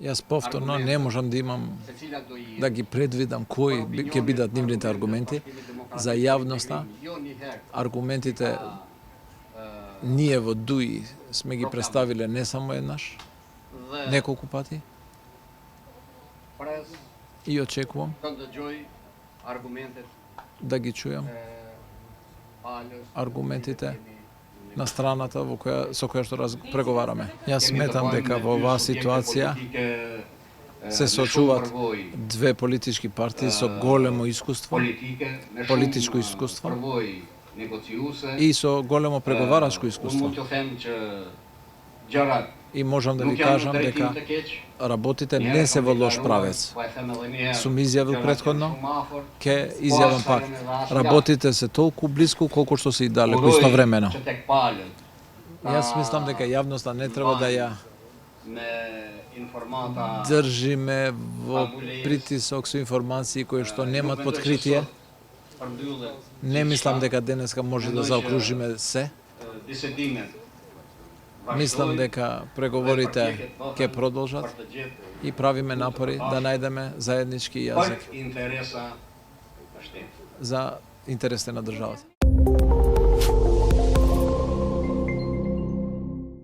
Јас повторно не можам да ги предвидам кои ќе бидат нивните аргументи. За јавноста, аргументите ние во ДУИ сме ги представиле не само еднаш, неколку пати и очекувам да ги чујам аргументите на страната со која што преговараме. Јас сметам дека во оваа ситуација се сочуваат две политички партии со големо искуство, политичко искуство и со големо преговарачко искуство. И можам да ви кажам дека работите не се во лош правец. Сум изјавил претходно, ќе изјавам пак. Работите се толку близко колку што се и далеку истовремено. Јас мислам дека јавноста не треба да ја држиме во притисок со информации кои што немат подкритие. Не мислам дека денеска може да заокружиме се. Мислам дека преговорите ќе продолжат и правиме напори да најдеме заеднички јазик за интересите на државата.